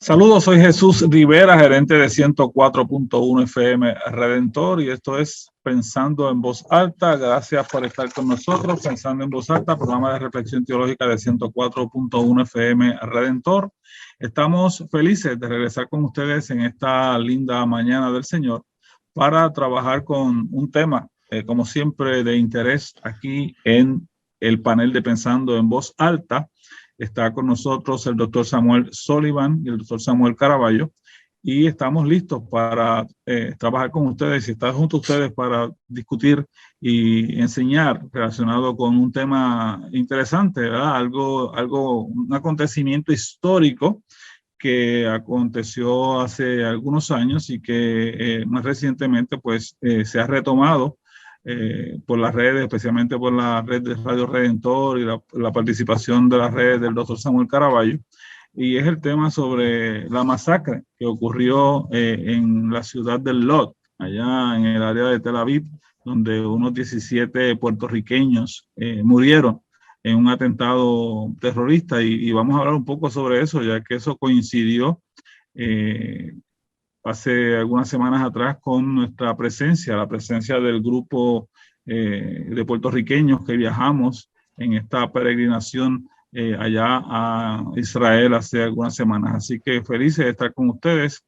Saludos, soy Jesús Rivera, gerente de 104.1 FM Redentor, y esto es Pensando en Voz Alta. Gracias por estar con nosotros. Pensando en Voz Alta, programa de reflexión teológica de 104.1 FM Redentor. Estamos felices de regresar con ustedes en esta linda mañana del Señor para trabajar con un tema, como siempre, de interés aquí en el panel de Pensando en Voz Alta. Está con nosotros el doctor Samuel Sullivan y el doctor Samuel Caraballo, y estamos listos para trabajar con ustedes y estar junto a ustedes para discutir y enseñar relacionado con un tema interesante, ¿verdad? Un acontecimiento histórico que aconteció hace algunos años y que más recientemente pues se ha retomado por las redes, especialmente por la red de Radio Redentor y la participación de las redes del doctor Samuel Caraballo. Y es el tema sobre la masacre que ocurrió en la ciudad de Lod, allá en el área de Tel Aviv, donde unos 17 puertorriqueños murieron en un atentado terrorista. Y vamos a hablar un poco sobre eso, ya que eso coincidió hace algunas semanas atrás con nuestra presencia, la presencia del grupo de puertorriqueños que viajamos en esta peregrinación allá a Israel hace algunas semanas. Así que felices de estar con ustedes,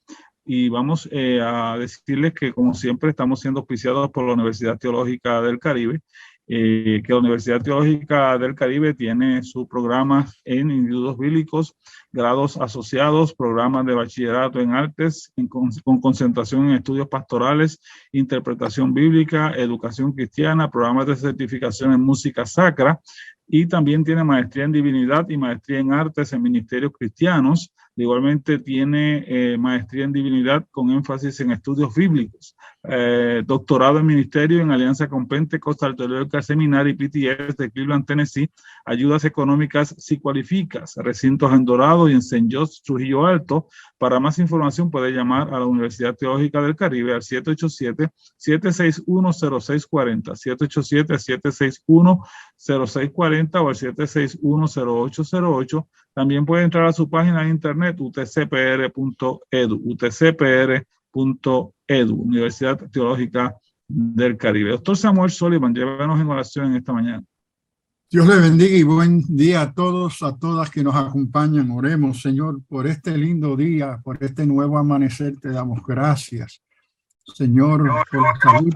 y vamos a decirles que, como siempre, estamos siendo auspiciados por la Universidad Teológica del Caribe, que la Universidad Teológica del Caribe tiene sus programas en institutos bíblicos, grados asociados, programas de bachillerato en artes, con concentración en estudios pastorales, interpretación bíblica, educación cristiana, programas de certificación en música sacra, y también tiene maestría en divinidad y maestría en artes en ministerios cristianos. Igualmente tiene maestría en divinidad con énfasis en estudios bíblicos, doctorado en ministerio en alianza con Pentecostal Theological Seminary PTS de Cleveland, Tennessee, ayudas económicas si cualificas, recintos en Dorado y en St. George, Trujillo Alto. Para más información puede llamar a la Universidad Teológica del Caribe al 787-761-0640, 787-761-0640 o al 761-0808. También puede entrar a su página de internet utcpr.edu, Universidad Teológica del Caribe. Doctor Samuel Sullivan, llévenos en oración en esta mañana. Dios le bendiga y buen día a todos, a todas que nos acompañan. Oremos, Señor, por este lindo día, por este nuevo amanecer. Te damos gracias, Señor, por la salud,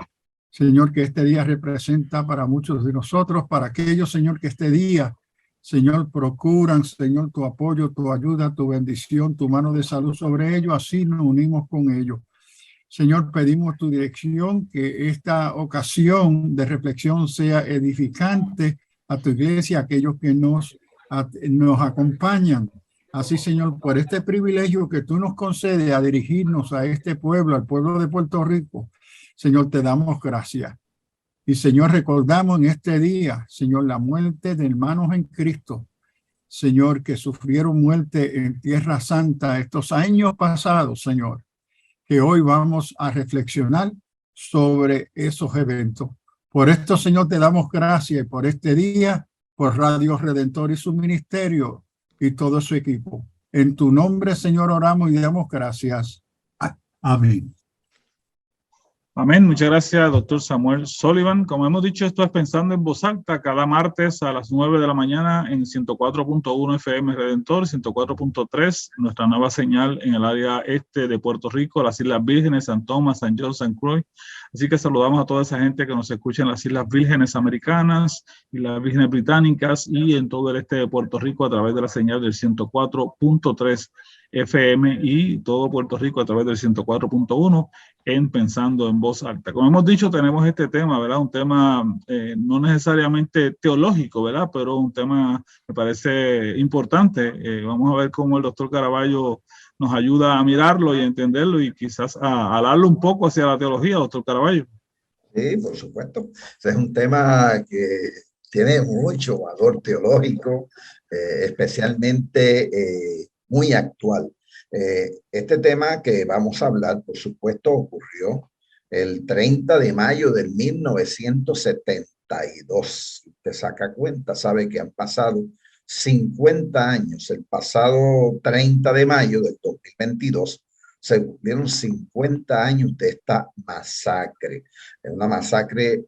Señor, que este día representa para muchos de nosotros, para aquellos, Señor, que este día, Señor, procuran, Señor, tu apoyo, tu ayuda, tu bendición, tu mano de salud sobre ellos. Así nos unimos con ellos. Señor, pedimos tu dirección, que esta ocasión de reflexión sea edificante a tu iglesia, a aquellos que nos acompañan. Así, Señor, por este privilegio que tú nos concedes a dirigirnos a este pueblo, al pueblo de Puerto Rico, Señor, te damos gracias. Y, Señor, recordamos en este día, Señor, la muerte de hermanos en Cristo, Señor, que sufrieron muerte en Tierra Santa estos años pasados, Señor, que hoy vamos a reflexionar sobre esos eventos. Por esto, Señor, te damos gracias por este día, por Radio Redentor y su ministerio y todo su equipo. En tu nombre, Señor, oramos y damos gracias. Amén. Amén. Muchas gracias, doctor Samuel Sullivan. Como hemos dicho, esto es Pensando en Voz Alta, cada martes a las 9 de la mañana en 104.1 FM Redentor, 104.3, nuestra nueva señal en el área este de Puerto Rico, las Islas Vírgenes, San Tomás, San George, San Croix. Así que saludamos a toda esa gente que nos escucha en las Islas Vírgenes Americanas y las Vírgenes Británicas y en todo el este de Puerto Rico a través de la señal del 104.3 FM y todo Puerto Rico a través del 104.1 en Pensando en Voz Alta. Como hemos dicho, tenemos este tema, ¿verdad? Un tema no necesariamente teológico, ¿verdad? Pero un tema me parece importante. Vamos a ver cómo el doctor Caraballo nos ayuda a mirarlo y a entenderlo y quizás a alarlo un poco hacia la teología, doctor Caraballo. Sí, por supuesto. Ese es un tema que tiene mucho valor teológico, especialmente muy actual. Este tema que vamos a hablar, por supuesto, ocurrió el 30 de mayo del 1972. Usted saca cuenta, sabe que han pasado 50 años, el pasado 30 de mayo del 2022, se cumplieron 50 años de esta masacre. Es una masacre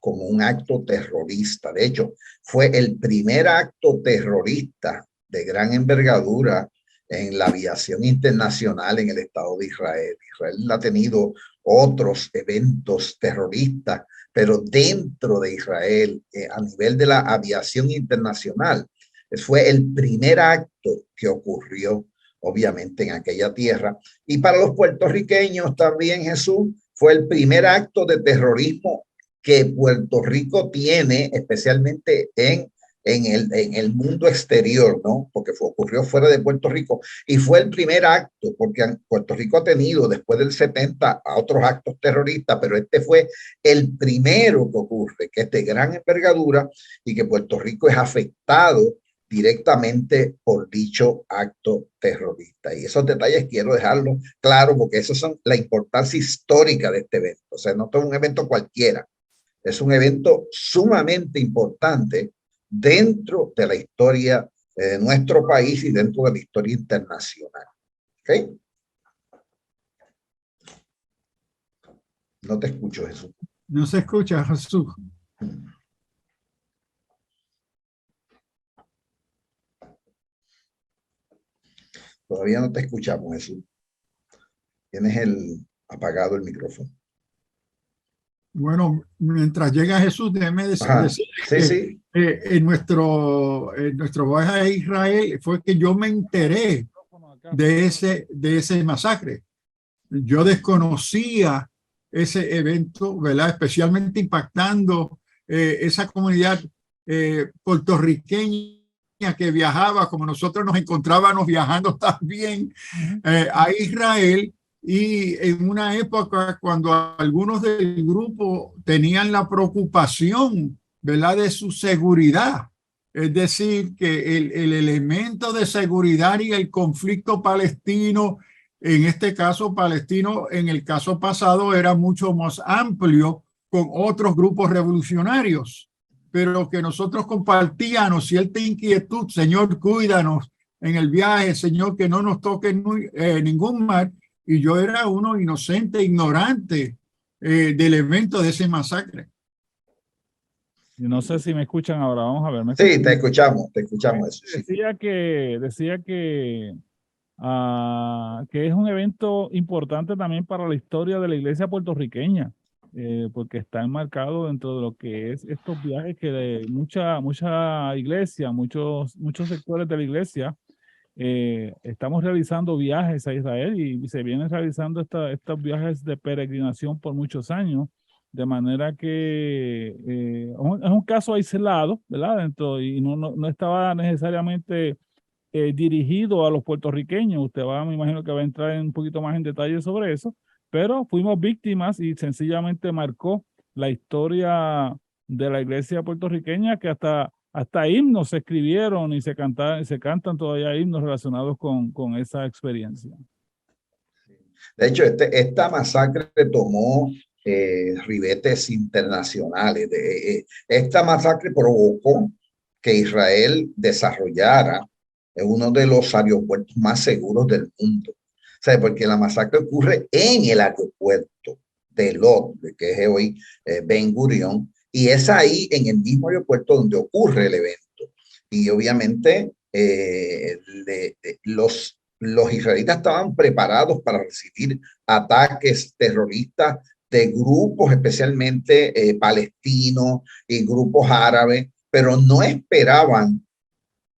como un acto terrorista. De hecho, fue el primer acto terrorista de gran envergadura en la aviación internacional en el Estado de Israel. Israel ha tenido otros eventos terroristas, pero dentro de Israel, a nivel de la aviación internacional, fue el primer acto que ocurrió, obviamente, en aquella tierra. Y para los puertorriqueños también, Jesús, fue el primer acto de terrorismo que Puerto Rico tiene, especialmente en el mundo exterior, ¿no? Porque ocurrió fuera de Puerto Rico y fue el primer acto, porque Puerto Rico ha tenido después del 70 a otros actos terroristas, pero este fue el primero que ocurre, que es de gran envergadura y que Puerto Rico es afectado directamente por dicho acto terrorista. Y esos detalles quiero dejarlos claro porque esos son la importancia histórica de este evento. O sea, no es un evento cualquiera, es un evento sumamente importante dentro de la historia de nuestro país y dentro de la historia internacional. ¿Ok? No te escucho, Jesús. No se escucha, Jesús. Todavía no te escuchamos, Jesús. Tienes apagado el micrófono. Bueno, mientras llega Jesús, déjeme decir Sí, que sí. en nuestro viaje a Israel fue que yo me enteré de ese masacre. Yo desconocía ese evento, ¿verdad? Especialmente impactando esa comunidad puertorriqueña que viajaba, como nosotros nos encontrábamos viajando también a Israel. Y en una época cuando algunos del grupo tenían la preocupación, ¿verdad?, de su seguridad. Es decir, que el elemento de seguridad y el conflicto palestino, en este caso palestino, en el caso pasado era mucho más amplio con otros grupos revolucionarios, pero que nosotros compartíamos cierta inquietud. Señor, cuídanos en el viaje, Señor, que no nos toque ningún mal. Y yo era uno inocente, ignorante del evento de ese masacre. No sé si me escuchan ahora, vamos a ver. Sí, te escuchamos, eso. Decía que es un evento importante también para la historia de la iglesia puertorriqueña, porque está enmarcado dentro de lo que es estos viajes que de mucha iglesia, muchos sectores de la iglesia, estamos realizando viajes a Israel y se vienen realizando estos viajes de peregrinación por muchos años, de manera que es un caso aislado, ¿verdad? Y no estaba necesariamente dirigido a los puertorriqueños. Usted me imagino que va a entrar un poquito más en detalle sobre eso, pero fuimos víctimas y sencillamente marcó la historia de la iglesia puertorriqueña, que hasta himnos se escribieron y se cantan todavía himnos relacionados con esa experiencia. De hecho, esta masacre tomó ribetes internacionales. Esta masacre provocó que Israel desarrollara uno de los aeropuertos más seguros del mundo. O sea, porque la masacre ocurre en el aeropuerto de Lod, que es hoy Ben Gurion, y es ahí en el mismo aeropuerto donde ocurre el evento. Y obviamente los israelitas estaban preparados para recibir ataques terroristas de grupos especialmente palestinos y grupos árabes, pero no esperaban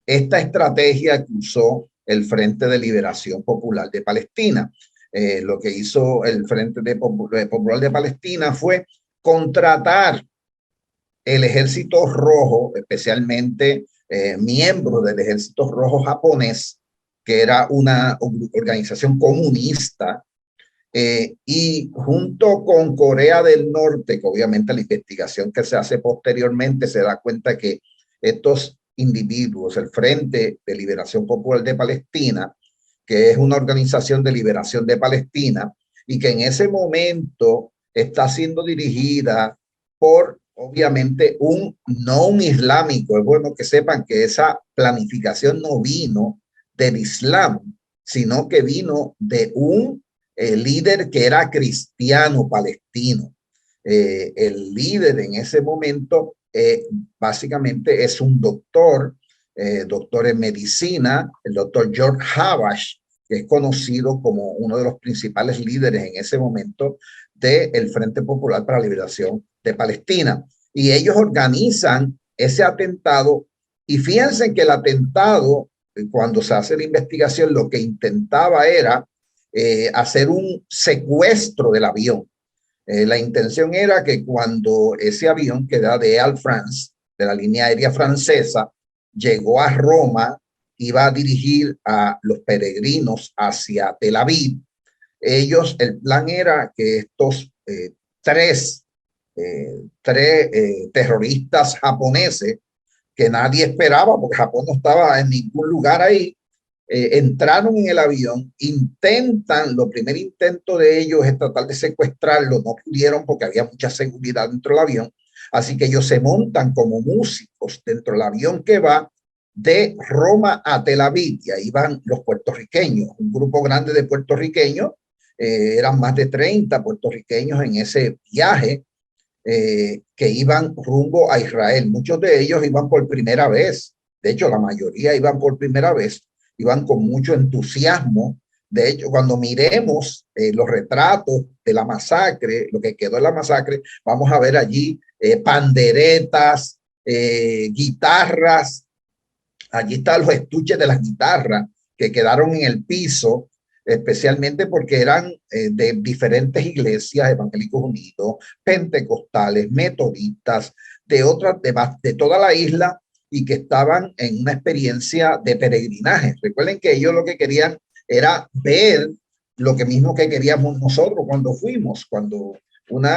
esta estrategia que usó el Frente de Liberación Popular de Palestina. Lo que hizo el Frente Popular de Palestina fue contratar el Ejército Rojo, especialmente miembros del Ejército Rojo japonés, que era una organización comunista, y junto con Corea del Norte, que obviamente la investigación que se hace posteriormente se da cuenta que estos individuos, el Frente de Liberación Popular de Palestina, que es una organización de liberación de Palestina y que en ese momento está siendo dirigida por obviamente no un islámico. Es bueno que sepan que esa planificación no vino del Islam, sino que vino de un líder que era cristiano palestino. El líder en ese momento básicamente es un doctor, doctor en medicina, el doctor George Habash, que es conocido como uno de los principales líderes en ese momento del Frente Popular para la Liberación de Palestina. Y ellos organizan ese atentado, y fíjense que el atentado, cuando se hace la investigación, lo que intentaba era hacer un secuestro del avión. La intención era que cuando ese avión, que era de Air France, de la línea aérea francesa, llegó a Roma, iba a dirigir a los peregrinos hacia Tel Aviv. El plan era que estos tres terroristas japoneses, que nadie esperaba, porque Japón no estaba en ningún lugar ahí, entraron en el avión, lo primer intento de ellos es tratar de secuestrarlo, no pudieron porque había mucha seguridad dentro del avión, así que ellos se montan como músicos dentro del avión que va de Roma a Tel Aviv, y ahí van los puertorriqueños, un grupo grande de puertorriqueños, eran más de 30 puertorriqueños en ese viaje, que iban rumbo a Israel. Muchos de ellos iban por primera vez, de hecho la mayoría iban por primera vez, iban con mucho entusiasmo. De hecho, cuando miremos los retratos de la masacre, lo que quedó de la masacre, vamos a ver allí panderetas, guitarras. Allí están los estuches de las guitarras que quedaron en el piso, especialmente porque eran de diferentes iglesias, Evangélicos Unidos, pentecostales, metodistas, de toda la isla, y que estaban en una experiencia de peregrinaje. Recuerden que ellos lo que querían era ver lo que mismo que queríamos nosotros cuando fuimos.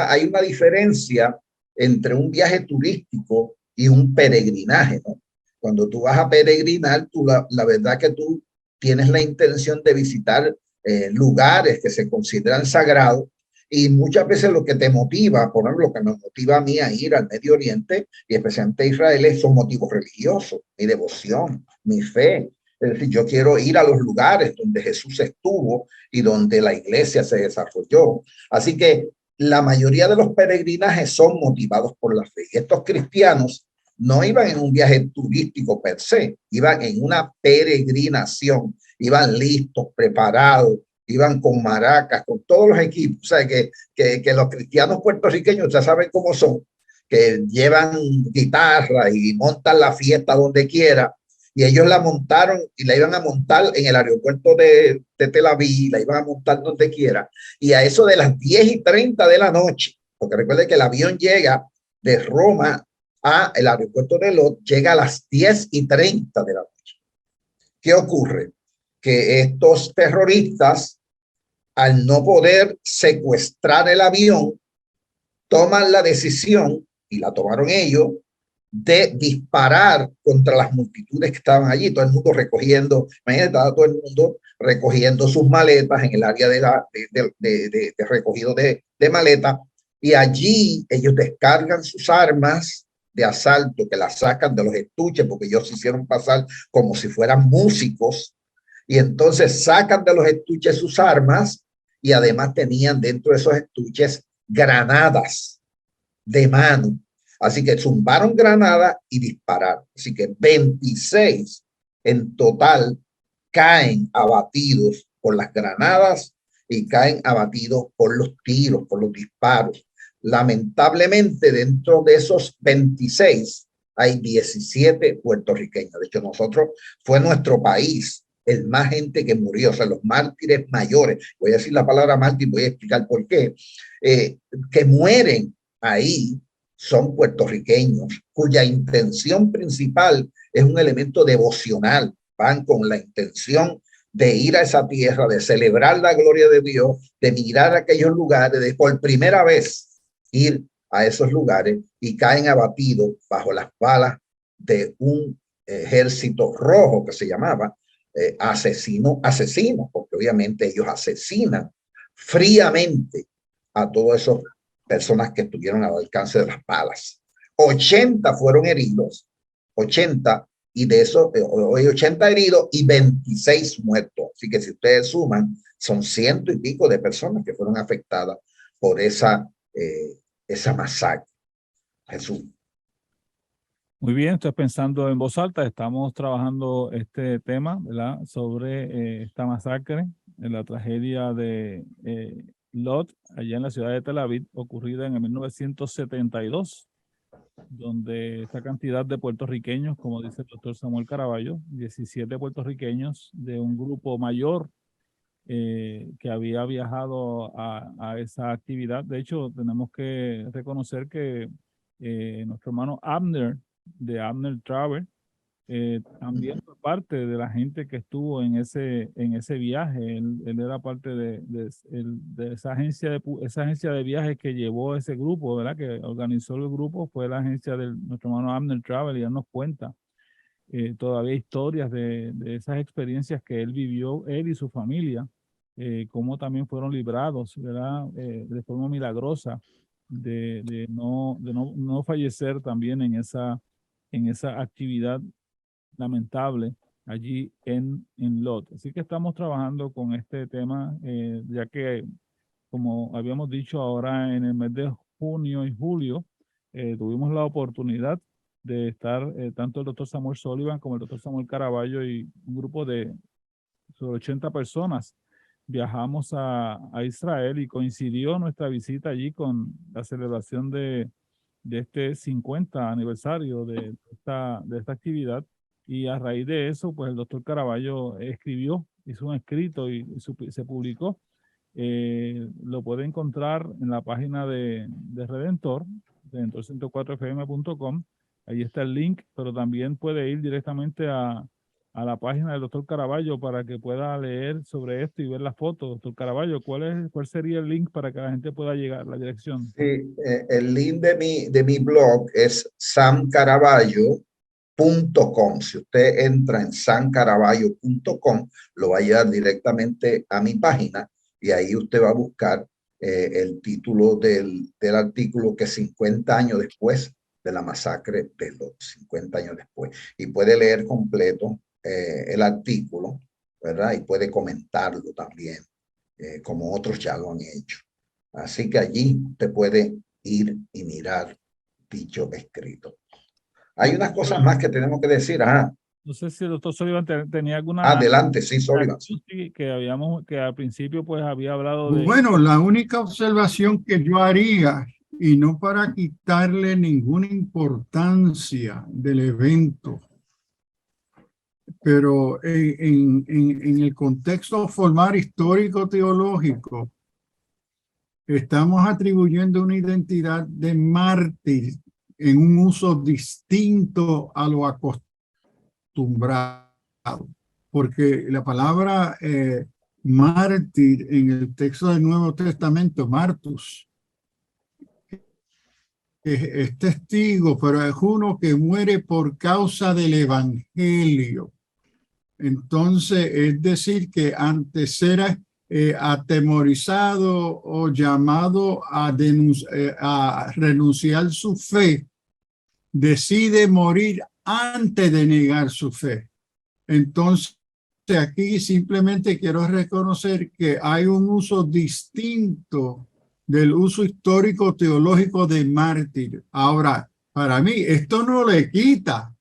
Hay una diferencia entre un viaje turístico y un peregrinaje, ¿no? Cuando tú vas a peregrinar, la verdad que tú tienes la intención de visitar lugares que se consideran sagrados, y muchas veces lo que te motiva, por ejemplo, lo que me motiva a mí a ir al Medio Oriente y especialmente a Israel, son motivos religiosos, mi devoción, mi fe. Es decir, yo quiero ir a los lugares donde Jesús estuvo y donde la iglesia se desarrolló. Así que la mayoría de los peregrinajes son motivados por la fe. Y estos cristianos no iban en un viaje turístico per se, iban en una peregrinación, iban listos, preparados, iban con maracas, con todos los equipos. O sea, que los cristianos puertorriqueños ya saben cómo son, que llevan guitarra y montan la fiesta donde quiera, y ellos la montaron y la iban a montar en el aeropuerto de Tel Aviv, la iban a montar donde quiera, y a eso de las 10:30 de la noche, porque recuerden que el avión llega de Roma a el aeropuerto de Lot, llega a las 10:30 de la noche. ¿Qué ocurre? Que estos terroristas, al no poder secuestrar el avión, toman la decisión, y la tomaron ellos, de disparar contra las multitudes que estaban allí. Todo el mundo recogiendo, imagínate, estaba todo el mundo recogiendo sus maletas en el área de recogido de maletas, y allí ellos descargan sus armas de asalto, que las sacan de los estuches, porque ellos se hicieron pasar como si fueran músicos, y entonces sacan de los estuches sus armas, y además tenían dentro de esos estuches granadas de mano. Así que zumbaron granadas y dispararon. Así que 26 en total caen abatidos por las granadas y caen abatidos por los tiros, por los disparos. Lamentablemente, dentro de esos 26 hay 17 puertorriqueños. De hecho, fue nuestro país el más gente que murió, o sea, los mártires mayores. Voy a decir la palabra mártir, voy a explicar por qué. Que mueren ahí son puertorriqueños, cuya intención principal es un elemento devocional. Van con la intención de ir a esa tierra, de celebrar la gloria de Dios, de mirar a aquellos lugares, de por primera vez ir a esos lugares, y caen abatidos bajo las balas de un ejército rojo que se llamaba asesino, porque obviamente ellos asesinan fríamente a todas esas personas que estuvieron al alcance de las balas. 80 fueron heridos, 80, y de esos, 80 heridos y 26 muertos. Así que si ustedes suman, son 100 y pico de personas que fueron afectadas por esa masacre. Jesús. Muy bien, estoy pensando en voz alta. Estamos trabajando este tema, ¿verdad? Sobre esta masacre, la tragedia de Lod, allá en la ciudad de Tel Aviv, ocurrida en el 1972, donde esta cantidad de puertorriqueños, como dice el doctor Samuel Caraballo, 17 puertorriqueños de un grupo mayor que había viajado a esa actividad. De hecho, tenemos que reconocer que nuestro hermano Abner, de Abner Travel, también fue parte de la gente que estuvo en ese viaje. Él era parte de esa agencia de viajes que llevó ese grupo, ¿verdad? Que organizó el grupo, fue la agencia de nuestro hermano Abner Travel, y él nos cuenta todavía historias de esas experiencias que él vivió, él y su familia, cómo también fueron librados, ¿verdad? De forma milagrosa de no fallecer también en esa actividad lamentable allí en Lot. Así que estamos trabajando con este tema, ya que, como habíamos dicho, ahora en el mes de junio y julio, tuvimos la oportunidad de estar tanto el doctor Samuel Sullivan como el doctor Samuel Caraballo y un grupo de sobre 80 personas. Viajamos a Israel y coincidió nuestra visita allí con la celebración de este 50 aniversario de esta actividad. Y a raíz de eso, pues el doctor Caraballo escribió, hizo un escrito y se publicó. Lo puede encontrar en la página de Redentor, redentor104fm.com. Ahí está el link, pero también puede ir directamente a la página del doctor Caraballo para que pueda leer sobre esto y ver las fotos. Doctor Caraballo, ¿cuál sería el link para que la gente pueda llegar, la dirección? Sí, el link de mi blog es samcaraballo.com. Si usted entra en samcaraballo.com, lo va a llevar directamente a mi página y ahí usted va a buscar el título del artículo, que es 50 años después de la masacre de los 50 años después. Y puede leer completo el artículo, ¿verdad? Y puede comentarlo también, como otros ya lo han hecho. Así que allí usted puede ir y mirar dicho escrito. Hay unas cosas más que tenemos que decir. Ajá. No sé si el doctor Sullivan tenía alguna... Adelante, sí, Sullivan. Que al principio pues había hablado de... Bueno, la única observación que yo haría, y no para quitarle ninguna importancia del evento, pero en el contexto formal histórico-teológico, estamos atribuyendo una identidad de mártir en un uso distinto a lo acostumbrado, porque la palabra mártir en el texto del Nuevo Testamento, martus, es testigo, pero es uno que muere por causa del evangelio. Entonces, es decir, que antes era atemorizado o llamado a renunciar su fe, decide morir antes de negar su fe. Entonces, aquí simplemente quiero reconocer que hay un uso distinto del uso histórico teológico de mártir. Ahora, para mí, esto no le quita,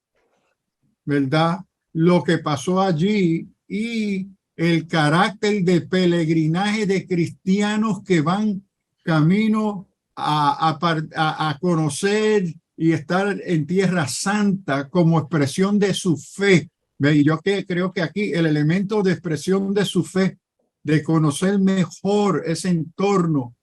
¿verdad?, lo que pasó allí y el carácter de peregrinaje de cristianos que van camino a conocer y estar en Tierra Santa como expresión de su fe. Y yo creo que aquí el elemento de expresión de su fe, de conocer mejor ese entorno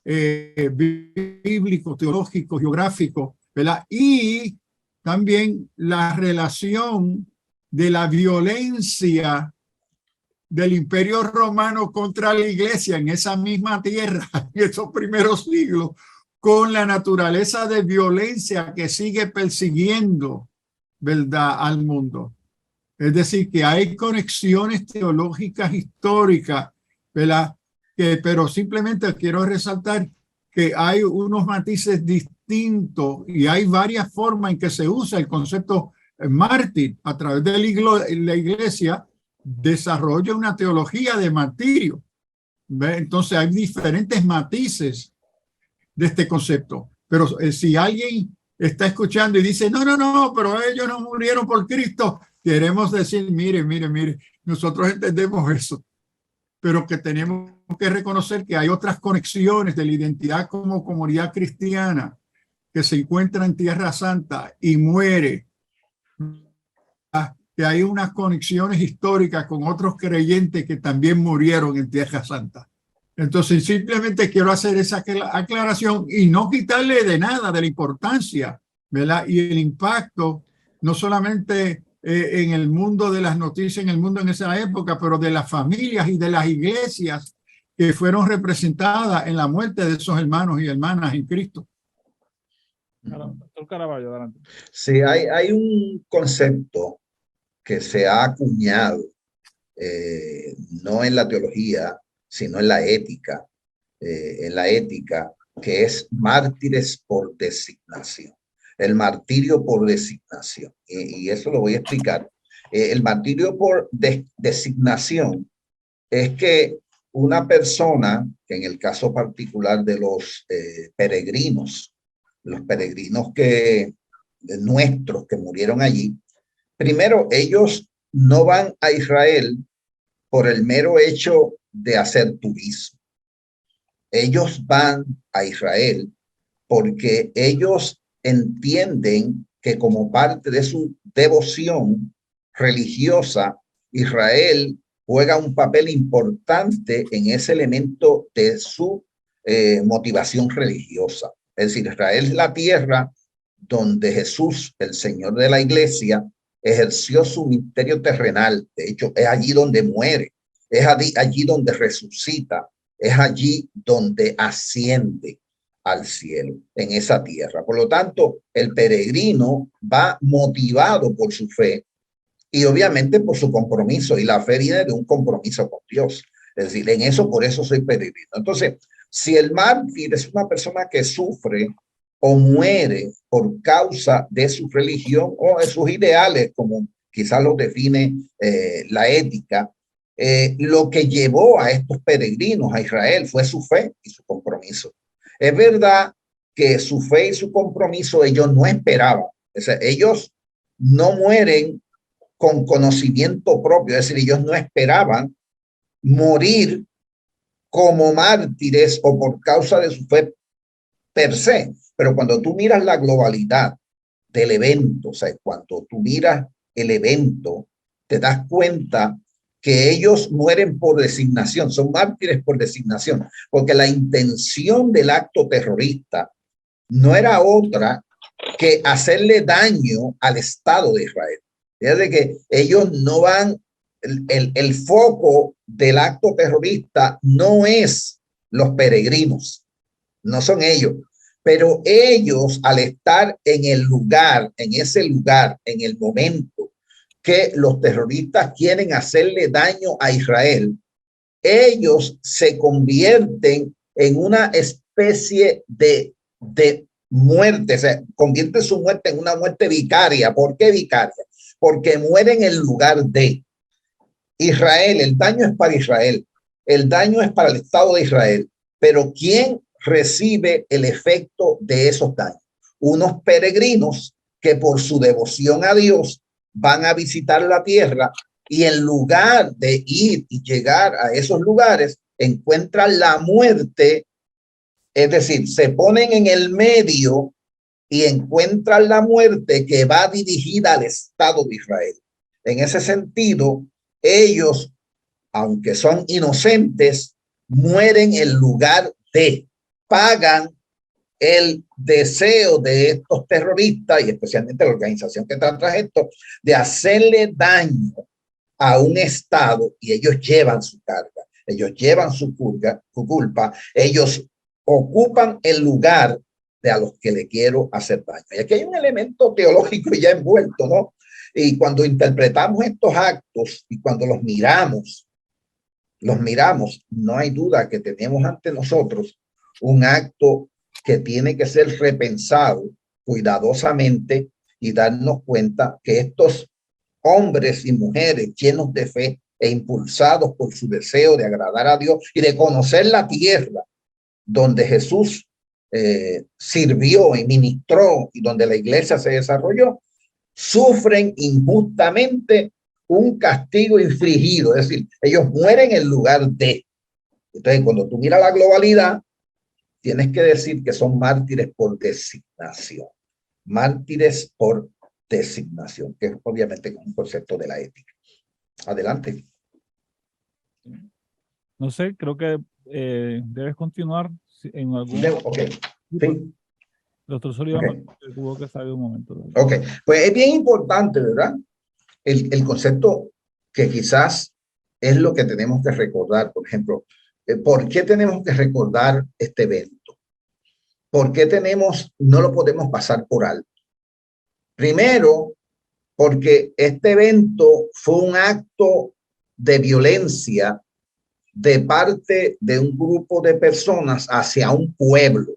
bíblico, teológico, geográfico, ¿verdad? Y también la relación de la violencia del Imperio Romano contra la Iglesia en esa misma tierra, en esos primeros siglos, con la naturaleza de violencia que sigue persiguiendo, ¿verdad?, al mundo. Es decir, que hay conexiones teológicas históricas, ¿verdad? Pero simplemente quiero resaltar que hay unos matices distintos y hay varias formas en que se usa el concepto mártir. A través de la iglesia desarrolla una teología de martirio. ¿Ve? Entonces hay diferentes matices de este concepto. Pero si alguien está escuchando y dice, no, pero ellos no murieron por Cristo, queremos decir, mire, nosotros entendemos eso, pero que tenemos que reconocer que hay otras conexiones de la identidad como comunidad cristiana que se encuentra en Tierra Santa y muere, que hay unas conexiones históricas con otros creyentes que también murieron en Tierra Santa. Entonces, simplemente quiero hacer esa aclaración y no quitarle de nada de la importancia, ¿verdad? Y el impacto, no solamente en el mundo de las noticias, en el mundo en esa época, pero de las familias y de las iglesias que fueron representadas en la muerte de esos hermanos y hermanas en Cristo. Doctor Caraballo, adelante. Sí, hay un concepto que se ha acuñado, no en la teología, sino en la ética, que es mártires por designación, el martirio por designación. Y eso lo voy a explicar. El martirio por designación es que una persona, que en el caso particular de los peregrinos nuestros que murieron allí, primero ellos no van a Israel por el mero hecho de hacer turismo. Ellos van a Israel porque ellos entienden que como parte de su devoción religiosa, Israel juega un papel importante en ese elemento de su motivación religiosa. Es decir, Israel es la tierra donde Jesús, el Señor de la iglesia, ejerció su ministerio terrenal. De hecho, es allí donde muere, es allí donde resucita, es allí donde asciende al cielo, en esa tierra. Por lo tanto, el peregrino va motivado por su fe y obviamente por su compromiso, y la fe viene de un compromiso con Dios. Es decir, en eso, por eso soy peregrino. Entonces, si el mártir es una persona que sufre o muere por causa de su religión o de sus ideales, como quizás lo define la ética, lo que llevó a estos peregrinos a Israel fue su fe y su compromiso. Es verdad que su fe y su compromiso ellos no esperaban. O sea, ellos no mueren con conocimiento propio, es decir, ellos no esperaban morir como mártires o por causa de su fe per se. Pero cuando tú miras la globalidad del evento, o sea, cuando tú miras el evento, te das cuenta que ellos mueren por designación, son mártires por designación, porque la intención del acto terrorista no era otra que hacerle daño al Estado de Israel. Es de que ellos no van, el foco del acto terrorista no es los peregrinos, no son ellos, pero ellos al estar en el lugar, en ese lugar, en el momento que los terroristas quieren hacerle daño a Israel, ellos se convierten en una especie de muerte, o sea, convierte su muerte en una muerte vicaria. ¿Por qué vicaria? Porque muere en el lugar de Israel. El daño es para Israel, el daño es para el Estado de Israel, pero ¿quién recibe el efecto de esos daños? Unos peregrinos que por su devoción a Dios van a visitar la tierra y en lugar de ir y llegar a esos lugares encuentran la muerte. Es decir, se ponen en el medio y encuentran la muerte que va dirigida al Estado de Israel. En ese sentido, ellos, aunque son inocentes, mueren en lugar de, pagan el deseo de estos terroristas y especialmente la organización que está tras esto, de hacerle daño a un Estado, y ellos llevan su carga, ellos llevan su culpa, ellos ocupan el lugar de a los que le quiero hacer daño. Y aquí hay un elemento teológico ya envuelto, ¿no? Y cuando interpretamos estos actos y cuando los miramos, no hay duda que tenemos ante nosotros un acto que tiene que ser repensado cuidadosamente y darnos cuenta que estos hombres y mujeres llenos de fe e impulsados por su deseo de agradar a Dios y de conocer la tierra donde Jesús sirvió y ministró y donde la iglesia se desarrolló, sufren injustamente un castigo infligido, es decir, ellos mueren en lugar de. Entonces, cuando tú miras la globalidad, tienes que decir que son mártires por designación, mártires por designación, que es obviamente un concepto de la ética. Adelante. No sé, creo que debes continuar en algún... Ok, sí. Doctor Sullivan, Okay. tuvo que salir un momento. Ok, pues es bien importante, ¿verdad? El concepto que quizás es lo que tenemos que recordar, por ejemplo, ¿por qué tenemos que recordar este evento? ¿Por qué no lo podemos pasar por alto? Primero, porque este evento fue un acto de violencia de parte de un grupo de personas hacia un pueblo.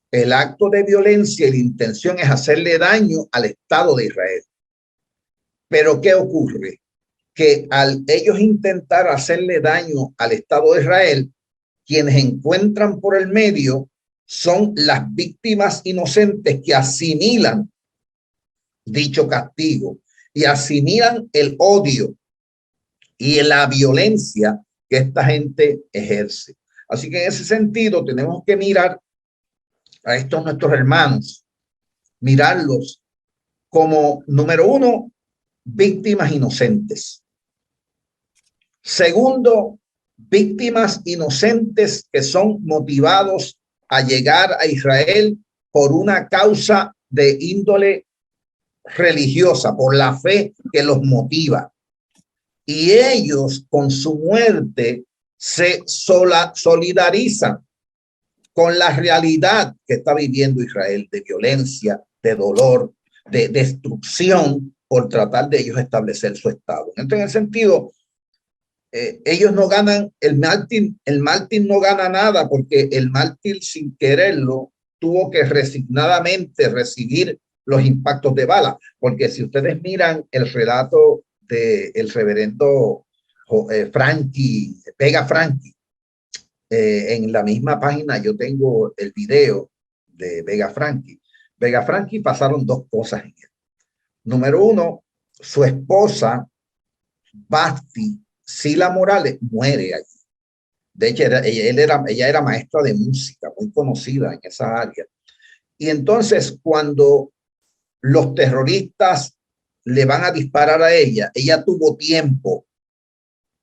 El acto de violencia y la intención es hacerle daño al Estado de Israel. Pero ¿qué ocurre? Que al ellos intentar hacerle daño al Estado de Israel, quienes encuentran por el medio son las víctimas inocentes que asimilan dicho castigo y asimilan el odio y la violencia que esta gente ejerce. Así que en ese sentido tenemos que mirar a estos nuestros hermanos, mirarlos como, número uno, víctimas inocentes. Segundo, víctimas inocentes que son motivados a llegar a Israel por una causa de índole religiosa, por la fe que los motiva. Y ellos con su muerte se solidarizan con la realidad que está viviendo Israel de violencia, de dolor, de destrucción por tratar de ellos establecer su estado. Entonces, en el sentido, ellos no ganan, el mártir no gana nada porque el mártir sin quererlo tuvo que resignadamente recibir los impactos de bala. Porque si ustedes miran el relato del reverendo Vega Franchi, en la misma página yo tengo el video de Vega Franchi. Vega Franchi pasaron dos cosas en él. Número uno, su esposa, Basti Sila Morales, muere allí. De hecho, ella era maestra de música, muy conocida en esa área. Y entonces, cuando los terroristas le van a disparar a ella tuvo tiempo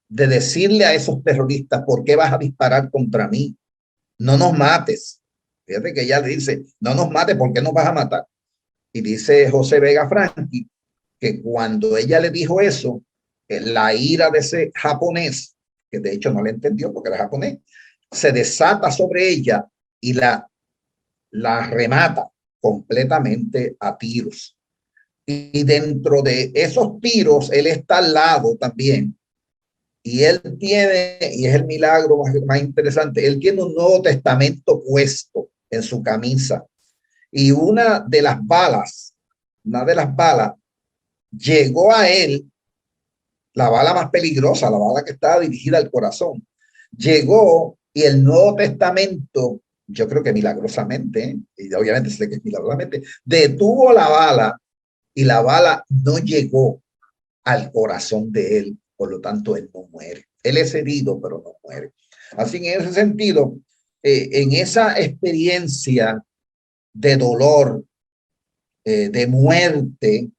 de decirle a esos terroristas: ¿por qué vas a disparar contra mí? No nos mates. Fíjate que ella le dice: no nos mates, ¿por qué nos vas a matar? Y dice José Vega Franchi que cuando ella le dijo eso, la ira de ese japonés, que de hecho no le entendió porque era japonés, se desata sobre ella y la remata completamente a tiros. Y dentro de esos tiros, él está al lado también. Y él tiene, y es el milagro más interesante, él tiene un Nuevo Testamento puesto en su camisa. Y una de las balas llegó a él, la bala más peligrosa, la bala que estaba dirigida al corazón. Llegó y el Nuevo Testamento, yo creo que milagrosamente, y obviamente sé que es milagrosamente, detuvo la bala y la bala no llegó al corazón de él. Por lo tanto, él no muere. Él es herido, pero no muere. Así que en ese sentido, en esa experiencia de dolor, de muerte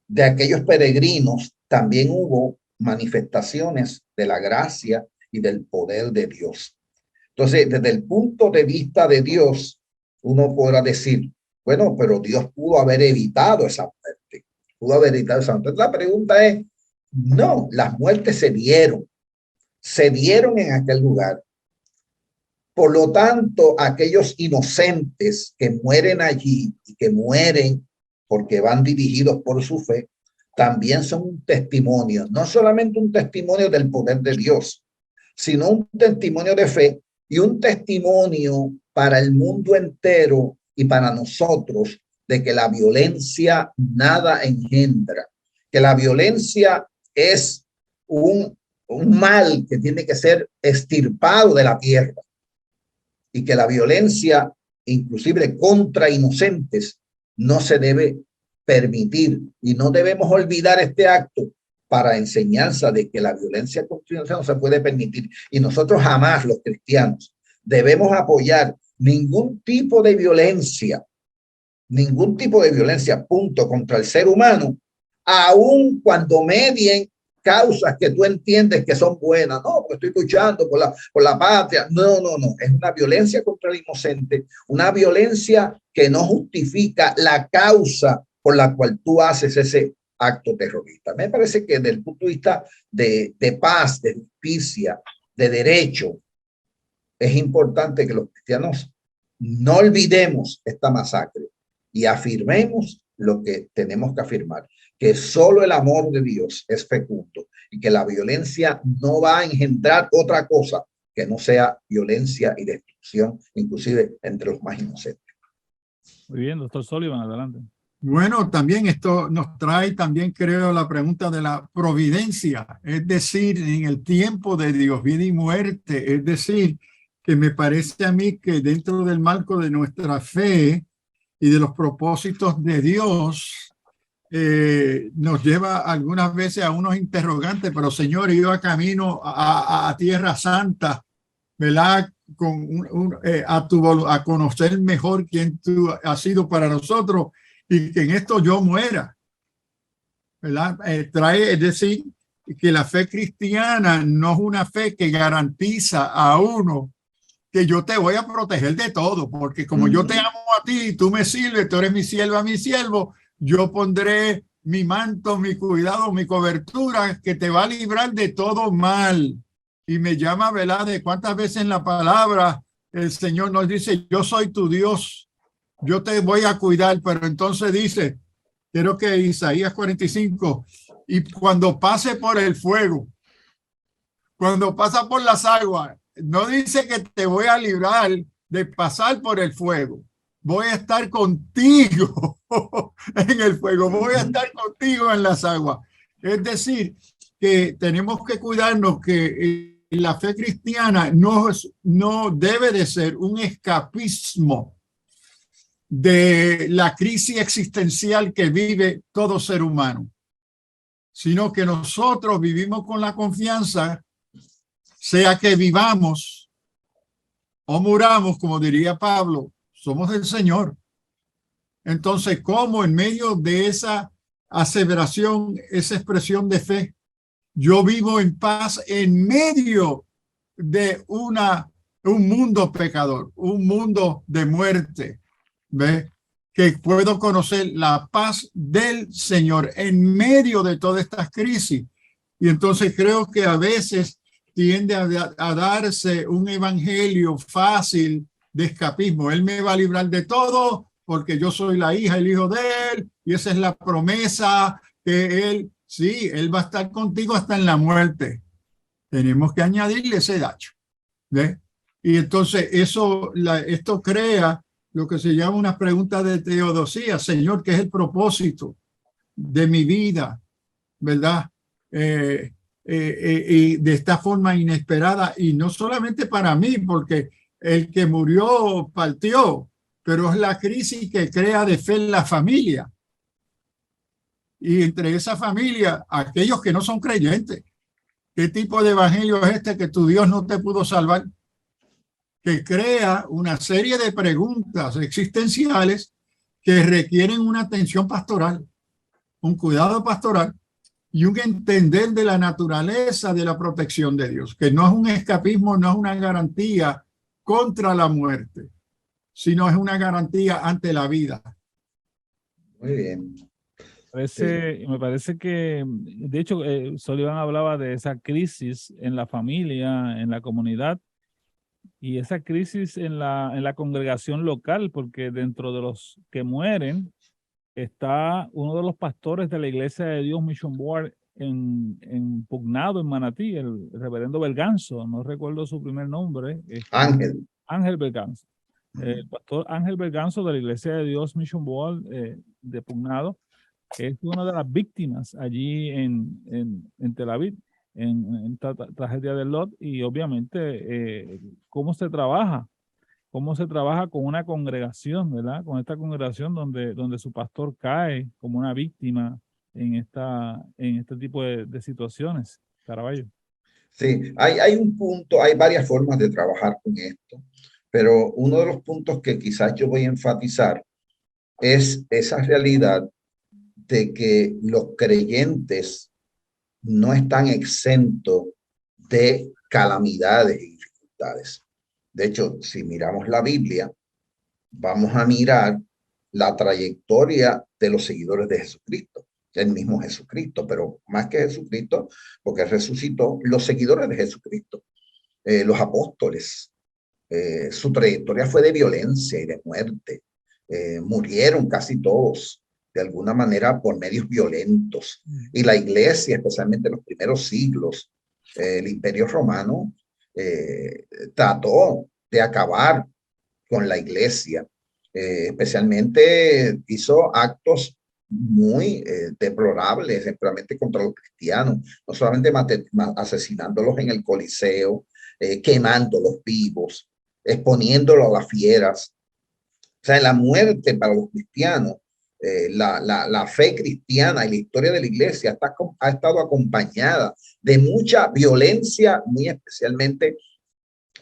de aquellos peregrinos, también hubo manifestaciones de la gracia y del poder de Dios. Entonces, desde el punto de vista de Dios, uno podrá decir, bueno, pero Dios pudo haber evitado esa muerte. Pudo haber evitado esa muerte. La pregunta es, no, las muertes se dieron en aquel lugar. Por lo tanto, aquellos inocentes que mueren allí y que mueren porque van dirigidos por su fe, también son un testimonio, no solamente un testimonio del poder de Dios, sino un testimonio de fe y un testimonio para el mundo entero y para nosotros de que la violencia nada engendra, que la violencia es un mal que tiene que ser extirpado de la tierra y que la violencia, inclusive contra inocentes, no se debe permitir y no debemos olvidar este acto para enseñanza de que la violencia contra inocentes no se puede permitir y nosotros jamás los cristianos debemos apoyar ningún tipo de violencia, punto, contra el ser humano, aun cuando medien causas que tú entiendes que son buenas. No, porque estoy luchando por la patria. No. Es una violencia contra el inocente, una violencia que no justifica la causa por la cual tú haces ese acto terrorista. Me parece que desde el punto de vista de paz, de justicia, de derecho, es importante que los cristianos no olvidemos esta masacre y afirmemos lo que tenemos que afirmar, que solo el amor de Dios es fecundo y que la violencia no va a engendrar otra cosa que no sea violencia y destrucción, inclusive entre los más inocentes. Muy bien, doctor Sullivan, adelante. Bueno, también esto nos trae también, creo, la pregunta de la providencia, es decir, en el tiempo de Dios, vida y muerte, es decir, que me parece a mí que dentro del marco de nuestra fe y de los propósitos de Dios, nos lleva algunas veces a unos interrogantes, pero Señor, iba camino a Tierra Santa, ¿verdad? A conocer mejor quién tú has sido para nosotros y que en esto yo muera, ¿verdad? Es decir, que la fe cristiana no es una fe que garantiza a uno que yo te voy a proteger de todo, porque como yo te amo a ti, tú me sirves, tú eres mi sierva, mi siervo, yo pondré mi manto, mi cuidado, mi cobertura, que te va a librar de todo mal. Y me llama, ¿verdad? De cuántas veces en la palabra el Señor nos dice, yo soy tu Dios, yo te voy a cuidar, pero entonces dice, creo que Isaías 45, y cuando pase por el fuego, cuando pasa por las aguas, no dice que te voy a librar de pasar por el fuego. Voy a estar contigo en el fuego, voy a estar contigo en las aguas. Es decir, que tenemos que cuidarnos que la fe cristiana no debe de ser un escapismo de la crisis existencial que vive todo ser humano, sino que nosotros vivimos con la confianza, sea que vivamos o muramos, como diría Pablo, somos del Señor. Entonces, ¿cómo en medio de esa aseveración, esa expresión de fe, yo vivo en paz en medio de un mundo pecador, un mundo de muerte? ¿Ve? Que puedo conocer la paz del Señor en medio de todas estas crisis. Y entonces creo que a veces tiende a darse un evangelio fácil de escapismo. Él me va a librar de todo porque yo soy la hija, el hijo de él, y esa es la promesa que él, sí, él va a estar contigo hasta en la muerte. Tenemos que añadirle ese dato, ¿ve? Y entonces esto crea lo que se llama una pregunta de teodosía. Señor, ¿qué es el propósito de mi vida? ¿Verdad? Y de esta forma inesperada, y no solamente para mí, porque el que murió partió, pero es la crisis que crea de fe en la familia. Y entre esa familia, aquellos que no son creyentes. ¿Qué tipo de evangelio es este que tu Dios no te pudo salvar? Que crea una serie de preguntas existenciales que requieren una atención pastoral, un cuidado pastoral y un entender de la naturaleza de la protección de Dios, que no es un escapismo, no es una garantía contra la muerte, sino es una garantía ante la vida. Muy bien. Me parece que, de hecho, Sullivan hablaba de esa crisis en la familia, en la comunidad, y esa crisis en la congregación local, porque dentro de los que mueren está uno de los pastores de la Iglesia de Dios Mission Board en Pugnado, en Manatí, el reverendo Berganzo, no recuerdo su primer nombre. Ángel. Ángel Berganzo. El pastor Ángel Berganzo de la Iglesia de Dios Mission World de Pugnado, es una de las víctimas allí en Tel Aviv, en esta tragedia del Lot, y obviamente cómo se trabaja con una congregación, ¿verdad? Con esta congregación donde su pastor cae como una víctima en este tipo de situaciones. Caraballo. Sí, hay un punto, hay varias formas de trabajar con esto, pero uno de los puntos que quizás yo voy a enfatizar es esa realidad de que los creyentes no están exentos de calamidades y dificultades. De hecho, si miramos la Biblia, vamos a mirar la trayectoria de los seguidores de Jesucristo, el mismo Jesucristo, pero más que Jesucristo, porque resucitó, los seguidores de Jesucristo, los apóstoles, su trayectoria fue de violencia y de muerte. Murieron casi todos de alguna manera por medios violentos. Y la iglesia, especialmente en los primeros siglos, el Imperio Romano trató de acabar con la iglesia. Especialmente hizo actos muy deplorables, especialmente contra los cristianos, no solamente asesinándolos en el Coliseo, quemándolos vivos, exponiéndolos a las fieras. O sea, la muerte para los cristianos, la fe cristiana y la historia de la iglesia ha estado acompañada de mucha violencia, muy especialmente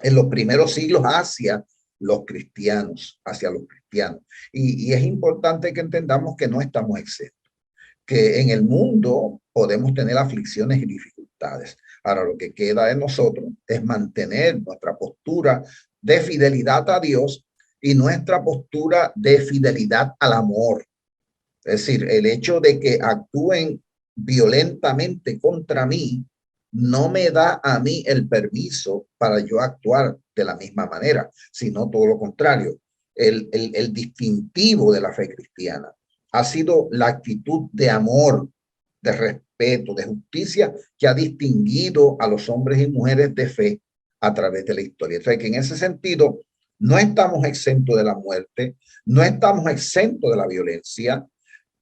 en los primeros siglos hacia los cristianos. Y es importante que entendamos que no estamos exentos, que en el mundo podemos tener aflicciones y dificultades. Ahora, lo que queda de nosotros es mantener nuestra postura de fidelidad a Dios y nuestra postura de fidelidad al amor. Es decir, el hecho de que actúen violentamente contra mí no me da a mí el permiso para yo actuar de la misma manera, sino todo lo contrario. El distintivo de la fe cristiana ha sido la actitud de amor, de respeto, de justicia que ha distinguido a los hombres y mujeres de fe a través de la historia. O sea, que en ese sentido no estamos exentos de la muerte, no estamos exentos de la violencia,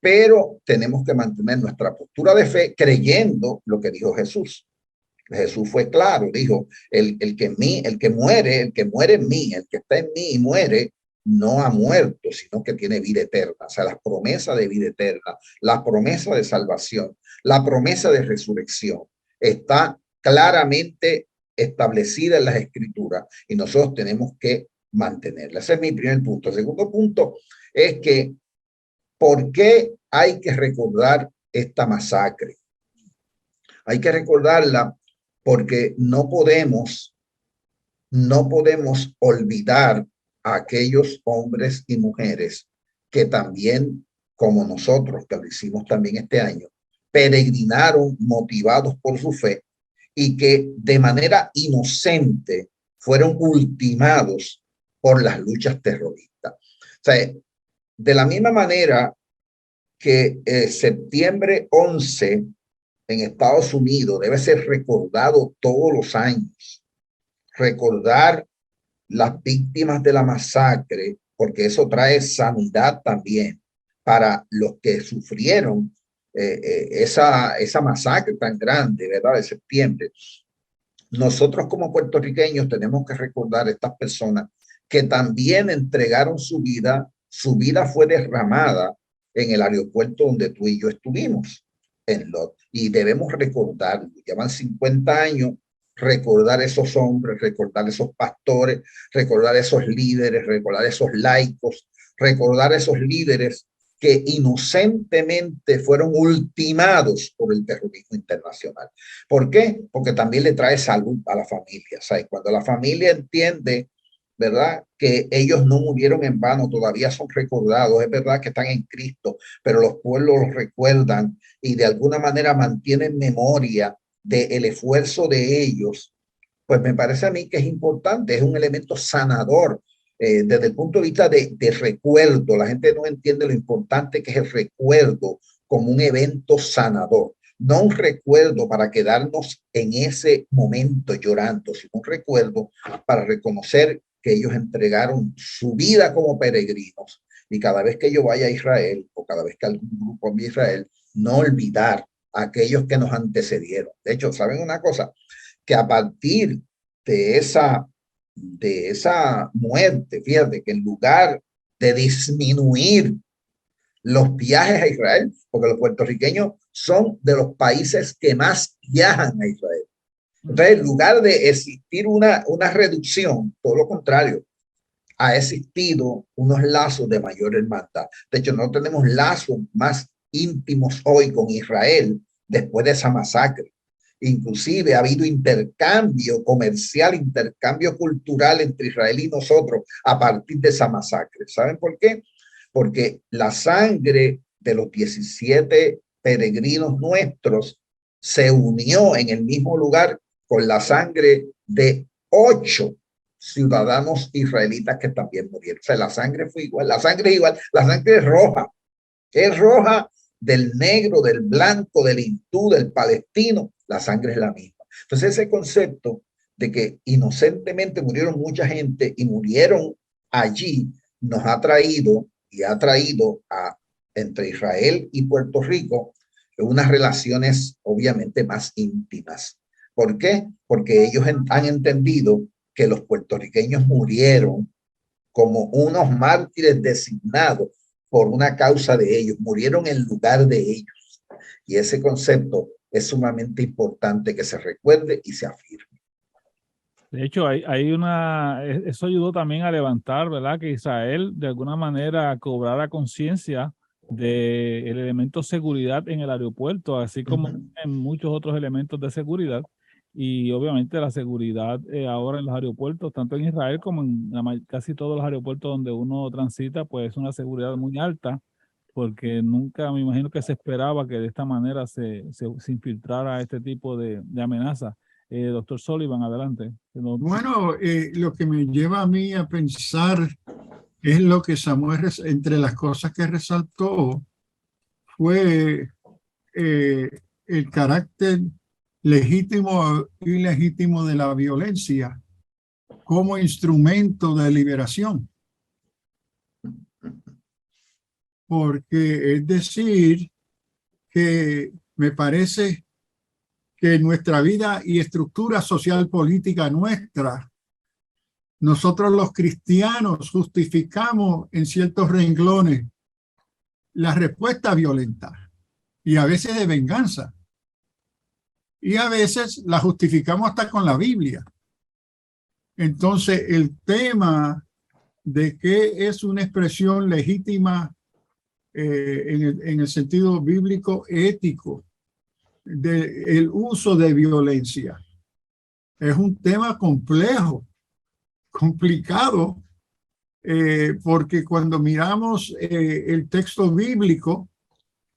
pero tenemos que mantener nuestra postura de fe creyendo lo que dijo Jesús. Jesús fue claro, dijo, el que muere en mí, el que está en mí y muere, no ha muerto, sino que tiene vida eterna. O sea, las promesas de vida eterna, la promesa de salvación, la promesa de resurrección está claramente establecida en las Escrituras y nosotros tenemos que mantenerla. Ese es mi primer punto. El segundo punto es que ¿por qué hay que recordar esta masacre? Hay que recordarla porque no podemos olvidar a aquellos hombres y mujeres que también, como nosotros, que lo hicimos también este año, peregrinaron motivados por su fe y que de manera inocente fueron ultimados por las luchas terroristas. O sea, de la misma manera que septiembre 11 en Estados Unidos debe ser recordado todos los años, recordar las víctimas de la masacre, porque eso trae sanidad también para los que sufrieron esa masacre tan grande, ¿verdad? De septiembre. Nosotros como puertorriqueños tenemos que recordar a estas personas que también entregaron su vida fue derramada en el aeropuerto donde tú y yo estuvimos, en Lot. Y debemos recordar, llevan 50 años, recordar esos hombres, recordar esos pastores, recordar esos líderes, recordar esos laicos, recordar esos líderes que inocentemente fueron ultimados por el terrorismo internacional. ¿Por qué? Porque también le trae salud a la familia. ¿Sabes? Cuando la familia entiende, ¿verdad?, que ellos no murieron en vano, todavía son recordados, es verdad que están en Cristo, pero los pueblos los recuerdan y de alguna manera mantienen memoria del esfuerzo de ellos, pues me parece a mí que es importante, es un elemento sanador desde el punto de vista de recuerdo. La gente no entiende lo importante que es el recuerdo como un evento sanador. no un recuerdo para quedarnos en ese momento llorando, sino un recuerdo para reconocer que ellos entregaron su vida como peregrinos. Y cada vez que yo vaya a Israel, o cada vez que algún grupo vaya a Israel, no olvidar a aquellos que nos antecedieron. De hecho, ¿saben una cosa? Que a partir de esa muerte, fíjate que en lugar de disminuir los viajes a Israel, porque los puertorriqueños son de los países que más viajan a Israel. Entonces, en lugar de existir una reducción, todo lo contrario, ha existido unos lazos de mayor hermandad. De hecho, no tenemos lazos más íntimos hoy con Israel después de esa masacre. Inclusive ha habido intercambio comercial, intercambio cultural entre Israel y nosotros a partir de esa masacre. ¿Saben por qué? Porque la sangre de los 17 peregrinos nuestros se unió en el mismo lugar con la sangre de 8 ciudadanos israelitas que también murieron. O sea, la sangre fue igual, la sangre es igual, la sangre es roja del negro, del blanco, del hindú, del palestino, la sangre es la misma. Entonces ese concepto de que inocentemente murieron mucha gente y murieron allí, nos ha traído y ha traído entre Israel y Puerto Rico unas relaciones obviamente más íntimas. ¿Por qué? Porque ellos han entendido que los puertorriqueños murieron como unos mártires designados por una causa de ellos, murieron en lugar de ellos. Y ese concepto es sumamente importante que se recuerde y se afirme. De hecho, eso ayudó también a levantar, ¿verdad? Que Israel de alguna manera cobrara conciencia del elemento seguridad en el aeropuerto, así como en muchos otros elementos de seguridad. Y obviamente la seguridad ahora en los aeropuertos, tanto en Israel como en casi todos los aeropuertos donde uno transita, pues es una seguridad muy alta, porque nunca me imagino que se esperaba que de esta manera se infiltrara este tipo de amenaza. Doctor Sullivan, adelante. Bueno, lo que me lleva a mí a pensar es lo que Samuel, entre las cosas que resaltó, fue el carácter legítimo y ilegítimo de la violencia como instrumento de liberación. Porque es decir, que me parece que nuestra vida y estructura social política nuestra, nosotros los cristianos justificamos en ciertos renglones la respuesta violenta y a veces de venganza. Y a veces la justificamos hasta con la Biblia. Entonces, el tema de qué es una expresión legítima en el sentido bíblico ético del uso de violencia es un tema complejo, complicado, porque cuando miramos el texto bíblico,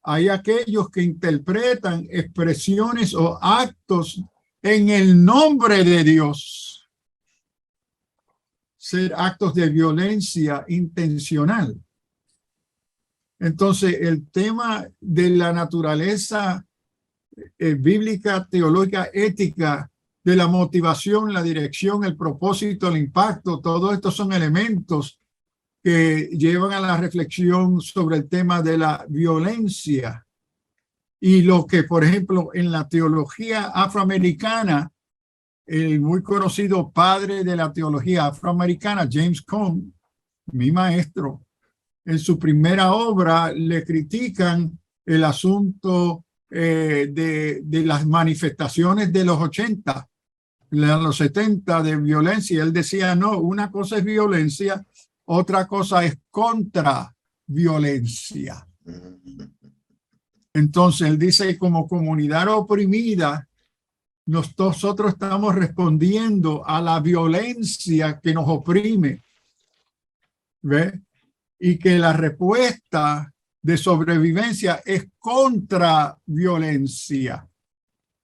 hay aquellos que interpretan expresiones o actos en el nombre de Dios ser actos de violencia intencional. Entonces, el tema de la naturaleza bíblica, teológica, ética, de la motivación, la dirección, el propósito, el impacto, todos estos son elementos que llevan a la reflexión sobre el tema de la violencia. Y lo que, por ejemplo, en la teología afroamericana, el muy conocido padre de la teología afroamericana, James Cone, mi maestro, en su primera obra le critican el asunto de las manifestaciones de los 80, los 70 de violencia. Él decía, no, una cosa es violencia, otra cosa es contraviolencia. Entonces él dice, como comunidad oprimida, nosotros estamos respondiendo a la violencia que nos oprime, ¿ve? Y que la respuesta de sobrevivencia es contra violencia.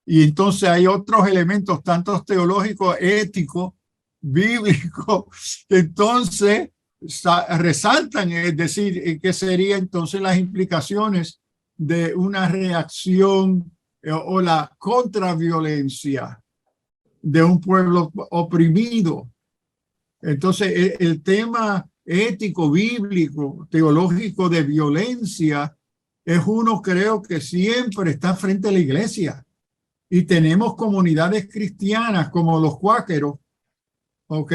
Y entonces hay otros elementos, tanto teológicos, éticos, bíblicos, que entonces resaltan, es decir, qué serían entonces las implicaciones de una reacción o la contraviolencia de un pueblo oprimido. Entonces, el tema ético, bíblico, teológico de violencia es uno, creo que siempre está frente a la iglesia. Y tenemos comunidades cristianas como los cuáqueros, ¿ok?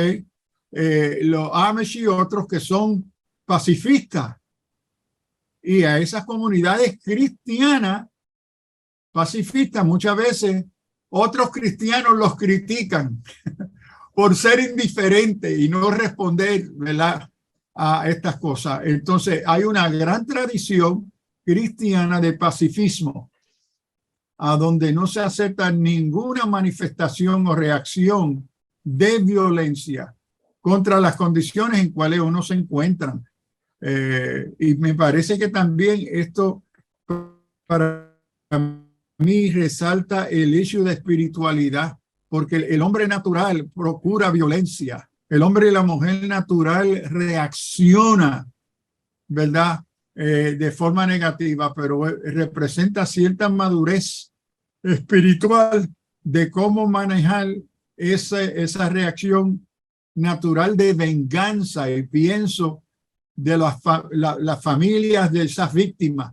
Los Amish y otros que son pacifistas. Y a esas comunidades cristianas pacifistas muchas veces otros cristianos los critican por ser indiferentes y no responder, ¿verdad?, a estas cosas. Entonces hay una gran tradición cristiana de pacifismo, a donde no se acepta ninguna manifestación o reacción de violencia contra las condiciones en cuales uno se encuentra. Y me parece que también esto para mí resalta el issue de espiritualidad, porque el hombre natural procura violencia. El hombre y la mujer natural reacciona, ¿verdad?, de forma negativa, pero representa cierta madurez espiritual de cómo manejar esa reacción natural de venganza. Y pienso de las familias de esas víctimas.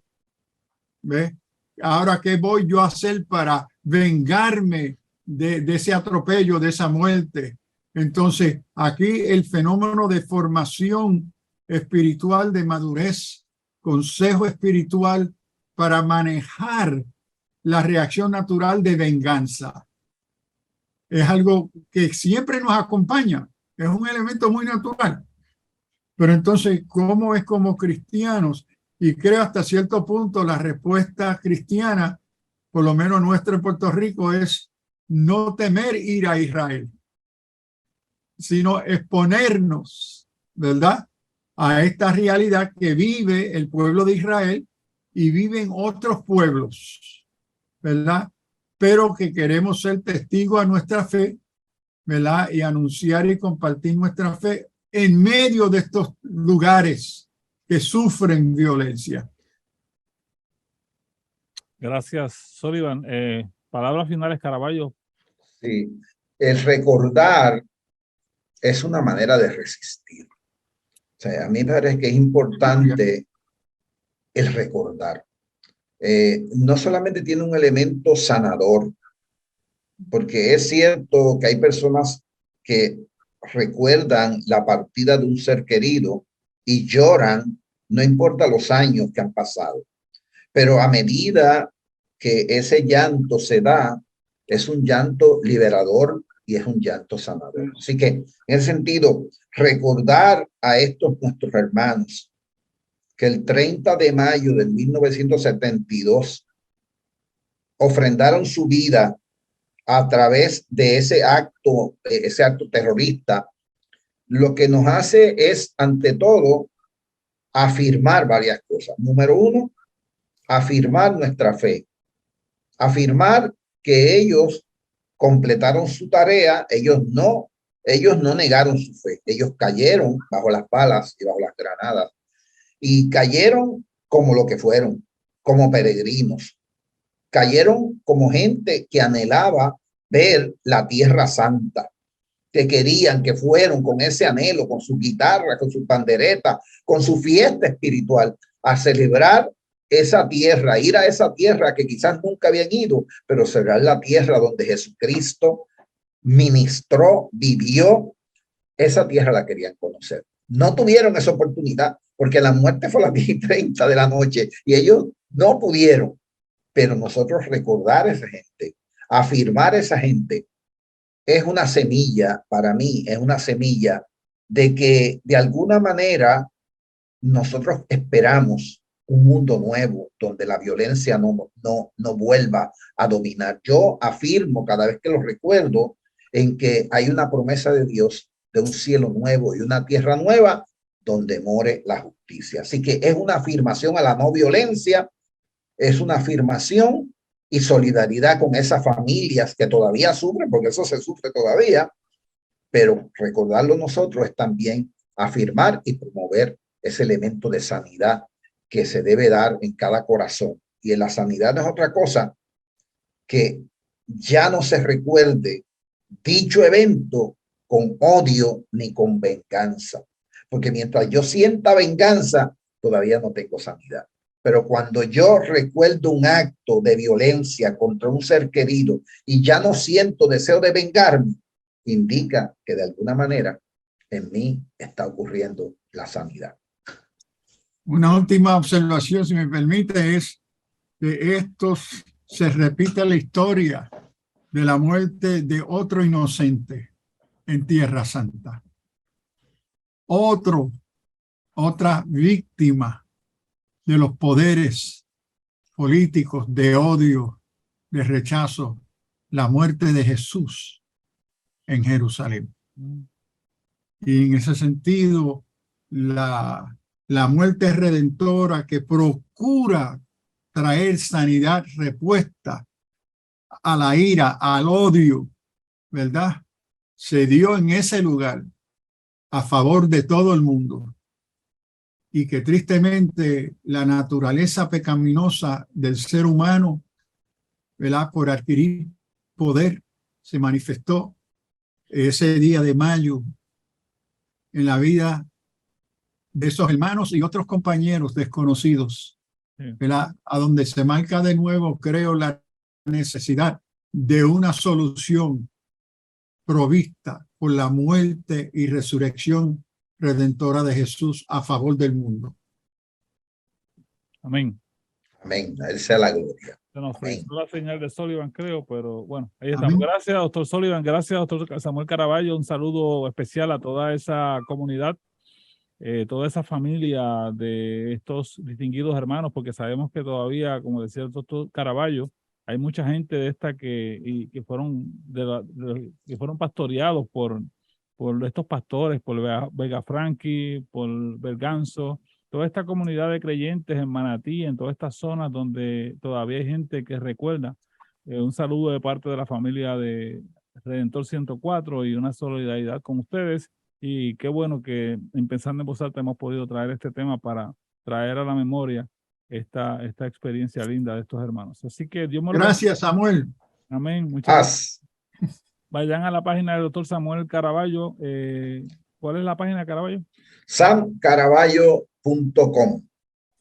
¿Ves? Ahora, ¿qué voy yo a hacer para vengarme de ese atropello, de esa muerte? Entonces, aquí el fenómeno de formación espiritual, de madurez, consejo espiritual para manejar la reacción natural de venganza, es algo que siempre nos acompaña. Es un elemento muy natural. Pero entonces, ¿cómo es como cristianos? Y creo hasta cierto punto la respuesta cristiana, por lo menos nuestra en Puerto Rico, es no temer ir a Israel, sino exponernos, ¿verdad?, a esta realidad que vive el pueblo de Israel y viven otros pueblos, ¿verdad? Pero que queremos ser testigos a nuestra fe, ¿verdad?, y anunciar y compartir nuestra fe en medio de estos lugares que sufren violencia. Gracias, Sullivan. Palabras finales, Caraballo. Sí, el recordar es una manera de resistir. O sea, a mí me parece que es importante el recordar. No solamente tiene un elemento sanador, porque es cierto que hay personas que recuerdan la partida de un ser querido y lloran, no importa los años que han pasado, pero a medida que ese llanto se da, es un llanto liberador y es un llanto sanador. Así que, en ese sentido, recordar a estos nuestros hermanos que el 30 de mayo de 1972 ofrendaron su vida a través de ese acto terrorista, lo que nos hace es, ante todo, afirmar varias cosas. Número uno, afirmar nuestra fe, afirmar que ellos completaron su tarea, ellos no negaron su fe, ellos cayeron bajo las balas y bajo las granadas y cayeron como lo que fueron, como peregrinos, cayeron como gente que anhelaba ver la Tierra Santa, que querían, que fueron con ese anhelo, con su guitarra, con su pandereta, con su fiesta espiritual, a celebrar esa tierra, ir a esa tierra que quizás nunca habían ido, pero será la tierra donde Jesucristo ministró, vivió. Esa tierra la querían conocer. No tuvieron esa oportunidad porque la muerte fue a las 10:30 de la noche y ellos no pudieron. Pero nosotros recordar a esa gente, afirmar a esa gente, es una semilla, para mí, es una semilla de que de alguna manera nosotros esperamos un mundo nuevo donde la violencia no vuelva a dominar. Yo afirmo cada vez que lo recuerdo en que hay una promesa de Dios de un cielo nuevo y una tierra nueva donde more la justicia. Así que es una afirmación a la no violencia, es una afirmación y solidaridad con esas familias que todavía sufren, porque eso se sufre todavía, pero recordarlo nosotros es también afirmar y promover ese elemento de sanidad que se debe dar en cada corazón. Y en la sanidad no es otra cosa que ya no se recuerde dicho evento con odio ni con venganza, porque mientras yo sienta venganza, todavía no tengo sanidad. Pero cuando yo recuerdo un acto de violencia contra un ser querido y ya no siento deseo de vengarme, indica que de alguna manera en mí está ocurriendo la sanidad. Una última observación, si me permite, es que se repite la historia de la muerte de otro inocente en Tierra Santa. Otra víctima de los poderes políticos de odio, de rechazo, la muerte de Jesús en Jerusalén. Y en ese sentido, la muerte redentora que procura traer sanidad repuesta a la ira, al odio, ¿verdad? Se dio en ese lugar a favor de todo el mundo. Y que tristemente la naturaleza pecaminosa del ser humano, ¿verdad?, por adquirir poder, se manifestó ese día de mayo en la vida de esos hermanos y otros compañeros desconocidos, ¿verdad?, a donde se marca de nuevo, creo, la necesidad de una solución provista por la muerte y resurrección redentora de Jesús a favor del mundo. Amén. Amén. A él sea la gloria. Se nos Amén. fue la señal de Sullivan, creo, pero bueno, ahí estamos. Amén. Gracias, doctor Sullivan. Gracias, doctor Samuel Caraballo. Un saludo especial a toda esa comunidad, toda esa familia de estos distinguidos hermanos, porque sabemos que todavía, como decía el doctor Caraballo, hay mucha gente de esta que fueron que fueron pastoreados por estos pastores, por Vega Franqui, por Berganzo, toda esta comunidad de creyentes en Manatí, en todas estas zonas donde todavía hay gente que recuerda. Un saludo de parte de la familia de Redentor 104 y una solidaridad con ustedes. Y qué bueno que en Pensando en Voz Alta hemos podido traer este tema para traer a la memoria esta experiencia linda de estos hermanos. Así que Dios me lo bendiga. Gracias, Samuel. Amén. Muchas gracias. Vayan a la página del doctor Samuel Caraballo. ¿Cuál es la página de Caraballo? samcaraballo.com.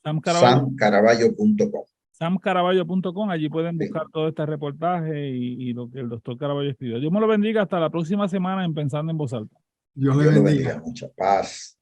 samcaraballo.com. samcaraballo.com. Allí pueden buscar todo este reportaje y lo que el doctor Caraballo escribió. Dios me lo bendiga. Hasta la próxima semana en Pensando en Voz Alta. Dios le bendiga. Mucha paz.